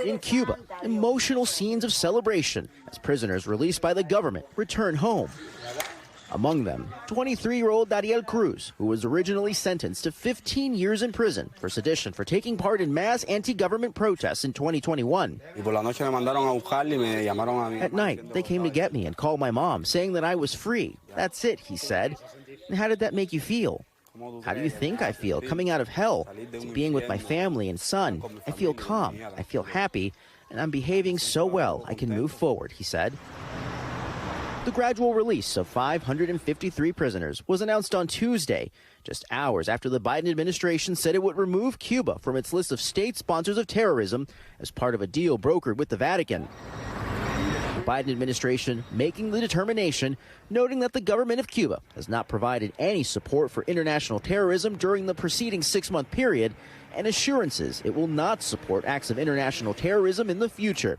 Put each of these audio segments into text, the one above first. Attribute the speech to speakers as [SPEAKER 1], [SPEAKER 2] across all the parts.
[SPEAKER 1] In Cuba, emotional scenes of celebration as prisoners released by the government return home. Among them, 23-year-old Dariel Cruz, who was originally sentenced to 15 years in prison for sedition for taking part in mass anti-government protests in 2021. At night, they came to get me and called my mom, saying that I was free. That's it, he said. And how did that make you feel? How do you think I feel coming out of hell, being with my family and son? I feel calm, I feel happy, and I'm behaving so well I can move forward, he said. The gradual release of 553 prisoners was announced on Tuesday, just hours after the Biden administration said it would remove Cuba from its list of state sponsors of terrorism as part of a deal brokered with the Vatican. The Biden administration making the determination, noting that the government of Cuba has not provided any support for international terrorism during the preceding 6-month period, and assurances it will not support acts of international terrorism in the future.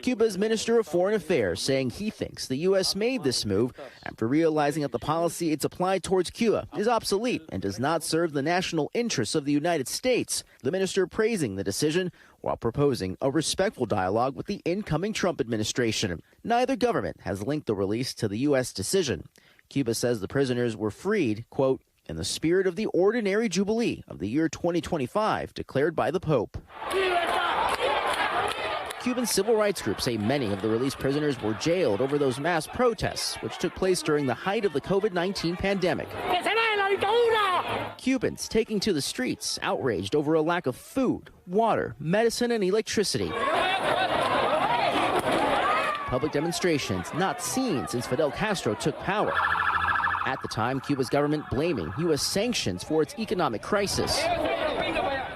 [SPEAKER 1] Cuba's Minister of Foreign Affairs saying he thinks the U.S. made this move after realizing that the policy it's applied towards Cuba is obsolete and does not serve the national interests of the United States. The minister praising the decision while proposing a respectful dialogue with the incoming Trump administration. Neither government has linked the release to the U.S. decision. Cuba says the prisoners were freed, quote, in the spirit of the ordinary jubilee of the year 2025 declared by the Pope. Cuban civil rights groups say many of the released prisoners were jailed over those mass protests, which took place during the height of the COVID-19 pandemic. Cubans taking to the streets, outraged over a lack of food, water, medicine, and electricity. Public demonstrations not seen since Fidel Castro took power. At the time, Cuba's government blaming U.S. sanctions for its economic crisis.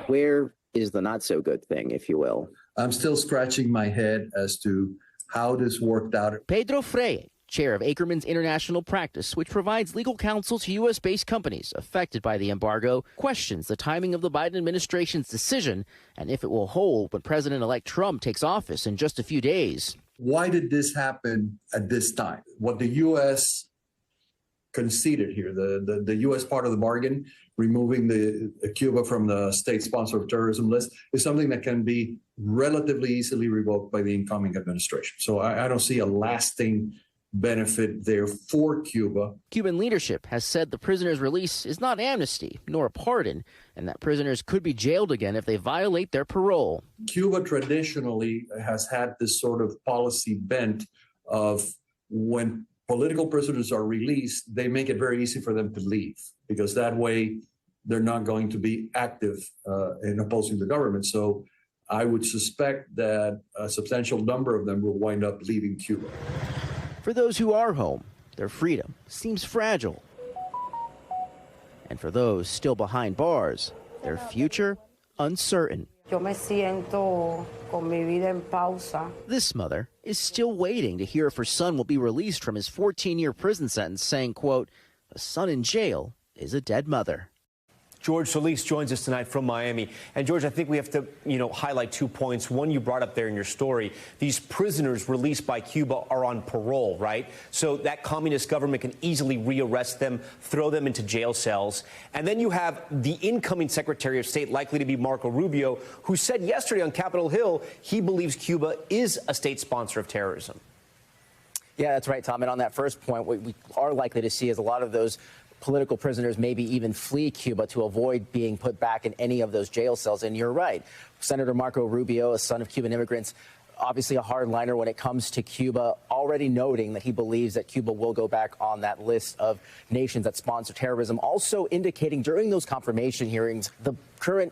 [SPEAKER 1] Where is the not-so-good thing, if you will?
[SPEAKER 2] I'm still scratching my head as to how this worked out.
[SPEAKER 1] Pedro Freire, chair of Ackerman's International Practice, which provides legal counsel to U.S.-based companies affected by the embargo, questions the timing of the Biden administration's decision and if it will hold when President-elect Trump takes office in just a few days.
[SPEAKER 2] Why did this happen at this time? What the U.S. conceded here, the U.S. part of the bargain, removing Cuba from the state sponsor of terrorism list, is something that can be relatively easily revoked by the incoming administration. So I don't see a lasting benefit there for Cuba.
[SPEAKER 1] Cuban leadership has said the prisoners' release is not amnesty nor a pardon, and that prisoners could be jailed again if they violate their parole.
[SPEAKER 2] Cuba traditionally has had this sort of policy bent of when political prisoners are released, they make it very easy for them to leave, because that way they're not going to be active in opposing the government. So I would suspect that a substantial number of them will wind up leaving Cuba.
[SPEAKER 1] For those who are home, their freedom seems fragile. And for those still behind bars, their future uncertain.
[SPEAKER 3] Yo me siento con mi vida en pausa.
[SPEAKER 1] This mother is still waiting to hear if her son will be released from his 14-year prison sentence, saying, quote, a son in jail is a dead mother.
[SPEAKER 4] George Solis joins us tonight from Miami. And George, I think we have to, highlight 2 points. One, you brought up there in your story. These prisoners released by Cuba are on parole, right? So that communist government can easily rearrest them, throw them into jail cells. And then you have the incoming Secretary of State, likely to be Marco Rubio, who said yesterday on Capitol Hill he believes Cuba is a state sponsor of terrorism.
[SPEAKER 1] Yeah, that's right, Tom. And on that first point, what we are likely to see is a lot of those political prisoners maybe even flee Cuba to avoid being put back in any of those jail cells. And you're right. Senator Marco Rubio, a son of Cuban immigrants, obviously a hardliner when it comes to Cuba, already noting that he believes that Cuba will go back on that list of nations that sponsor terrorism, also indicating during those confirmation hearings the current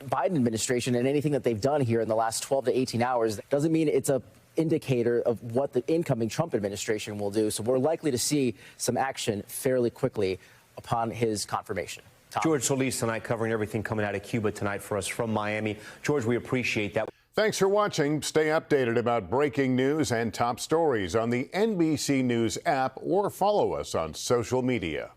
[SPEAKER 1] Biden administration and anything that they've done here in the last 12 to 18 hours doesn't mean it's a indicator of what the incoming Trump administration will do. So we're likely to see some action fairly quickly upon his confirmation. Tom.
[SPEAKER 4] George Solis tonight covering everything coming out of Cuba tonight for us from Miami. George, we appreciate that.
[SPEAKER 5] Thanks for watching. Stay updated about breaking news and top stories on the NBC News app or follow us on social media.